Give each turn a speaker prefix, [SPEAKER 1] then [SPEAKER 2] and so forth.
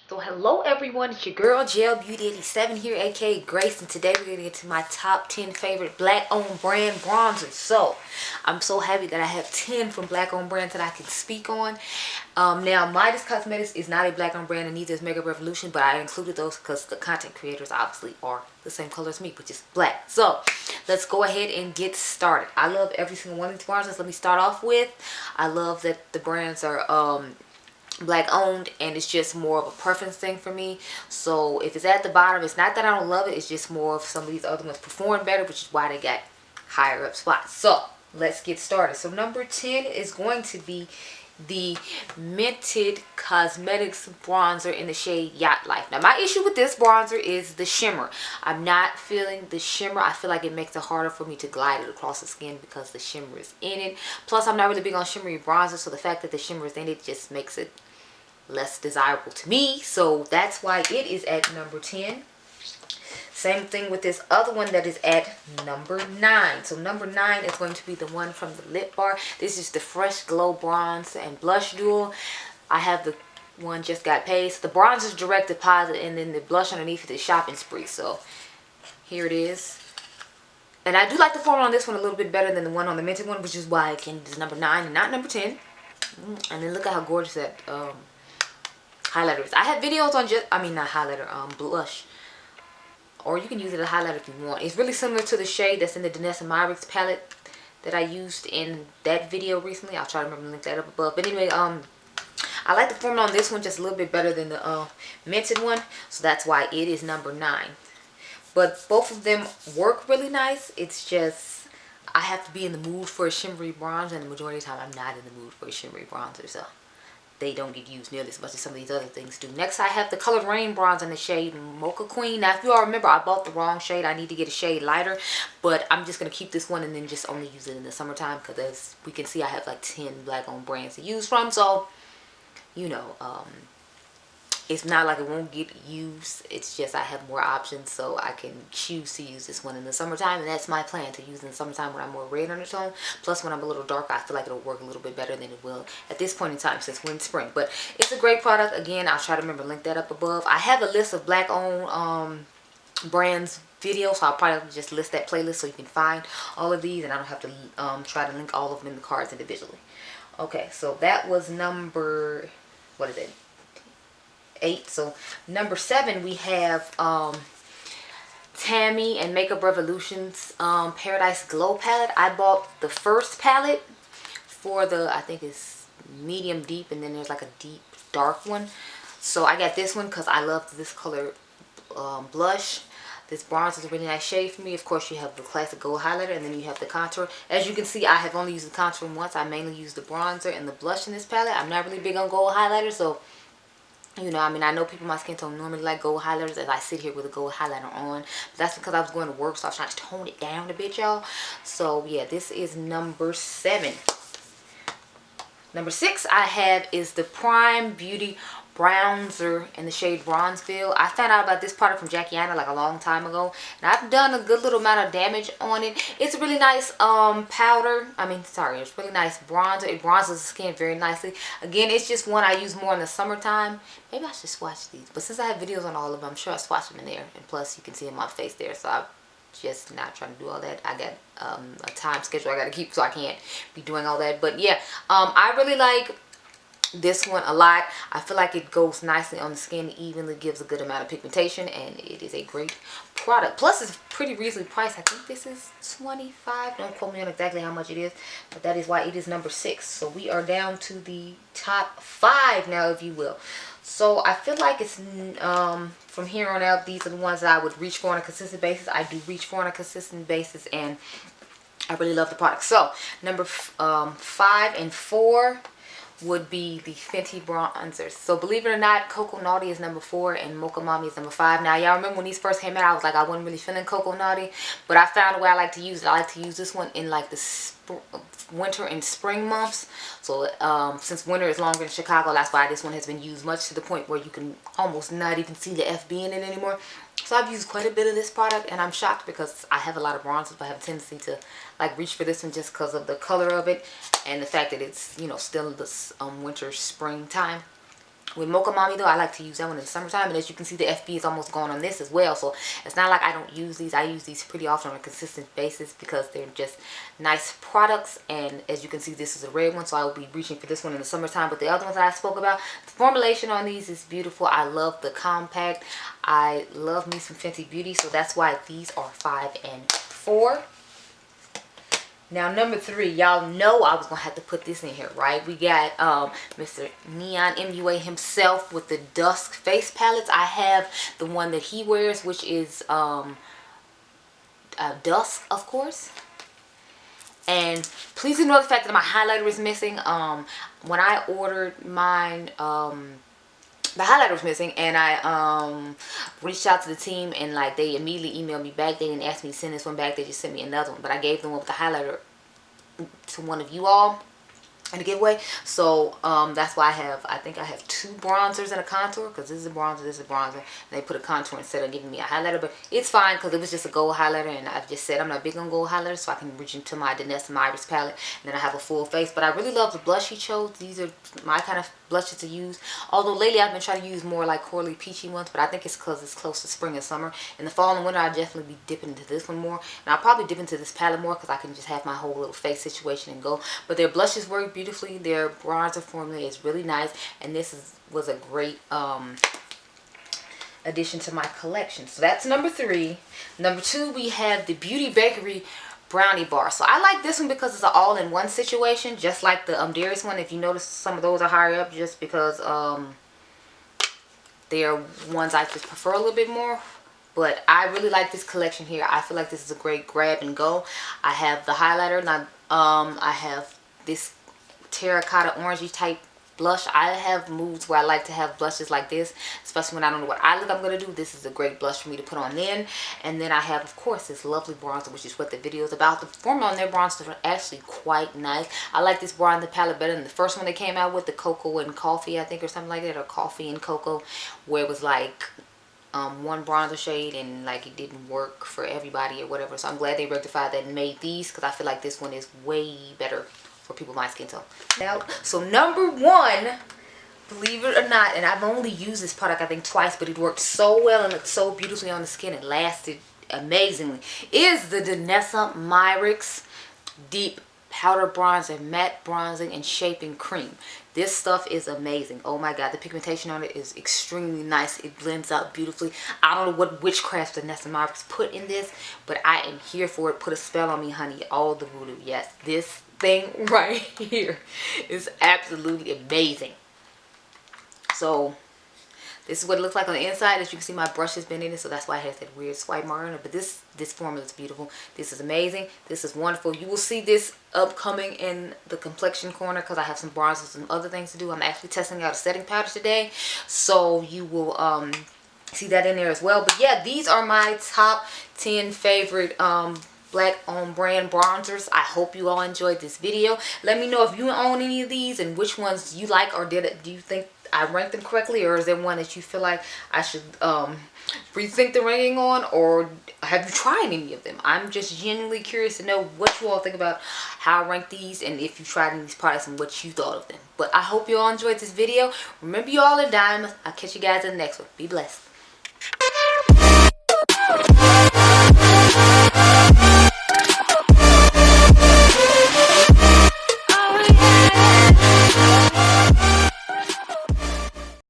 [SPEAKER 1] So hello everyone, it's your girl Gel Beauty 87 here, aka Grace, and today we're gonna get to my top 10 favorite black owned brand bronzers. So I'm so happy that I have 10 from black owned brands that I can speak on. Now Mented Cosmetics is not a black owned brand and neither is Makeup Revolution, but I included those because the content creators obviously are the same color as me, which is black. So let's go ahead and get started. I love every single one of these bronzers. Let me start off with, I love that the brands are black owned, and it's just more of a preference thing for me. So if it's at the bottom, it's not that I don't love it, it's just more of some of these other ones perform better, which is why they got higher up spots. So let's get started. So number 10 is going to be the Mented Cosmetics bronzer in the shade Yacht Life. Now my issue with this bronzer is the shimmer. I'm not feeling the shimmer. I feel like it makes it harder for me to glide it across the skin because the shimmer is in it. Plus I'm not really big on shimmery bronzer, so the fact that the shimmer is in it just makes it less desirable to me. So that's why it is at number 10. Same thing with this other one that is at number 9. So number 9 is going to be the one from the lip bar. This is the Fresh Glow Bronze and Blush Duo. I have the one Just Got Paid. So the bronze is direct deposit, and then the blush underneath is Shopping Spree. So here it is. And I do like the formula on this one a little bit better than the one on the Mented one, which is why again it is number 9 and not number 10. And then look at how gorgeous that highlighters. I have videos on not highlighter, blush. Or you can use it as a highlighter if you want. It's really similar to the shade that's in the Danessa Myrick palette that I used in that video recently. I'll try to remember to link that up above. But anyway, I like the formula on this one just a little bit better than the Mented one. So that's why it is number 9. But both of them work really nice. It's just I have to be in the mood for a shimmery bronzer, and the majority of the time I'm not in the mood for a shimmery bronzer. So they don't get used nearly as much as some of these other things do. Next, I have the Colored Rain bronze in the shade Mocha Queen. Now, if you all remember, I bought the wrong shade. I need to get a shade lighter, but I'm just going to keep this one and then just only use it in the summertime because as we can see, I have like 10 black-owned brands to use from. So, you know, it's not like it won't get used. It's just I have more options, so I can choose to use this one in the summertime, and that's my plan, to use in the summertime when I'm more red undertone. Plus when I'm a little darker, I feel like it'll work a little bit better than it will at this point in time since we're in spring. But it's a great product. Again, I'll try to remember to link that up above. I have a list of black owned brands videos, so I'll probably just list that playlist so you can find all of these, and I don't have to try to link all of them in the cards individually. Okay, so that was number, what is it? 8. So number 7 we have Tammy and Makeup Revolution's Paradise Glow palette. I bought the first palette for the, I think it's medium deep, and then there's like a deep dark one. So I got this one because I love this color blush. This bronze is a really nice shade for me. Of course, you have the classic gold highlighter, and then you have the contour. As you can see, I have only used the contour once. I mainly use the bronzer and the blush in this palette. I'm not really big on gold highlighter, so you know, I mean, I know people my skin tone normally like gold highlighters as I sit here with a gold highlighter on. But that's because I was going to work, so I was trying to tone it down a bit, y'all. So, yeah, this is number 7. Number 6 I have is the Prime Beauty bronzer in the shade Bronzeville. I found out about this product from Jackie Anna like a long time ago, and I've done a good little amount of damage on it. It's a really nice powder. It's really nice bronzer. It bronzes the skin very nicely. Again, it's just one I use more in the summertime. Maybe I should swatch these, but since I have videos on all of them, I'm sure I swatch them in there, and plus you can see in my face there, so I'm just not trying to do all that. I got a time schedule I got to keep, so I can't be doing all that. But yeah, I really like this one a lot. I feel like it goes nicely on the skin, evenly gives a good amount of pigmentation, and it is a great product. Plus it's pretty reasonably priced. I think this is $25. Don't quote me on exactly how much it is, but that is why it is number 6. So we are down to the top 5 now, if you will. So I feel like it's from here on out, these are the ones that I would reach for on a consistent basis. I do reach for on a consistent basis, and I really love the product. So number 5 and 4 would be the Fenty Bronzers. So believe it or not, Cocoa Naughty is number 4 and Mocha Mommy is number 5. Now y'all remember when these first came out, I was like, I wasn't really feeling Cocoa Naughty, but I found a way I like to use it. I like to use this one in like the winter and spring months. So since winter is longer in Chicago, that's why this one has been used much to the point where you can almost not even see the FB in it anymore. So I've used quite a bit of this product, and I'm shocked because I have a lot of bronzers, but I have a tendency to like reach for this one just because of the color of it and the fact that it's, you know, still this winter spring time. With Mocha Mommy though, I like to use that one in the summertime, and as you can see, the FB is almost gone on this as well. So it's not like I don't use these. I use these pretty often on a consistent basis because they're just nice products. And as you can see, this is a red one, so I will be reaching for this one in the summertime. But the other ones that I spoke about, the formulation on these is beautiful. I love the compact. I love me some Fenty Beauty, so that's why these are 5 and 4. Now, number 3, y'all know I was going to have to put this in here, right? We got Mr. Neon MUA himself with the Dusk face palettes. I have the one that he wears, which is Dusk, of course. And please ignore the fact that my highlighter is missing. When I ordered mine, the highlighter was missing, and I reached out to the team, and like they immediately emailed me back. They didn't ask me to send this one back, they just sent me another one, but I gave them one with the highlighter to one of you all in a giveaway. So that's why I think I have 2 bronzers and a contour, because this is a bronzer, this is a bronzer, and they put a contour instead of giving me a highlighter. But it's fine because it was just a gold highlighter, and I've just said I'm not big on gold highlighters, so I can reach into my Danessa Myrick palette, and then I have a full face. But I really love the blush he chose. These are my kind of blushes to use, although lately I've been trying to use more like corally peachy ones, but I think it's because it's close to spring and summer. In the fall and winter, I'll definitely be dipping into this one more, and I'll probably dip into this palette more because I can just have my whole little face situation and go. But their blushes work beautifully. Their bronzer formula is really nice, and this was a great addition to my collection. So that's number 3. Number 2, we have the Beauty Bakerie brownie bar. So I like this one because it's an all-in-one situation, just like the Dairy's one. If you notice, some of those are higher up just because they are ones I just prefer a little bit more. But I really like this collection here. I feel like this is a great grab and go. I have the highlighter, and I have this terracotta orangey type blush. I have moods where I like to have blushes like this, especially when I don't know what eye look I'm going to do. This is a great blush for me to put on then. And then I have, of course, this lovely bronzer, which is what the video is about. The formula on their bronzers are actually quite nice. I like this bronzer palette better than the first one they came out with, the cocoa and coffee, I think, or something like that, or coffee and cocoa, where it was like one bronzer shade and like it didn't work for everybody or whatever. So I'm glad they rectified that and made these, because I feel like this one is way better for people my skin tone. Now, so number 1, believe it or not, and I've only used this product I think twice, but it worked so well and looked so beautifully on the skin and lasted amazingly, is the Danessa Myrick's Deep Powder Bronzer, Matte Bronzing and Shaping Cream. This stuff is amazing. Oh my god, the pigmentation on it is extremely nice. It blends out beautifully. I don't know what witchcraft Danessa Myrick's put in this, but I am here for it. Put a spell on me, honey. All the voodoo. Yes, this thing right here is absolutely amazing. So this is what it looks like on the inside. As you can see, my brush has been in it, so that's why it has that weird swipe mark on it. But this formula is beautiful. This is amazing. This is wonderful. You will see this upcoming in the complexion corner because I have some bronzers and other things to do. I'm actually testing out a setting powder today, so you will see that in there as well. But yeah, these are my top 10 favorite black on brand bronzers. I hope you all enjoyed this video. Let me know if you own any of these and which ones you like, or do you think I ranked them correctly, or is there one that you feel like I should rethink the ranking on, or have you tried any of them? I'm just genuinely curious to know what you all think about how I rank these, and if you tried any of these products and what you thought of them. But I hope you all enjoyed this video. Remember, you all are diamonds. I'll catch you guys in the next one. Be blessed.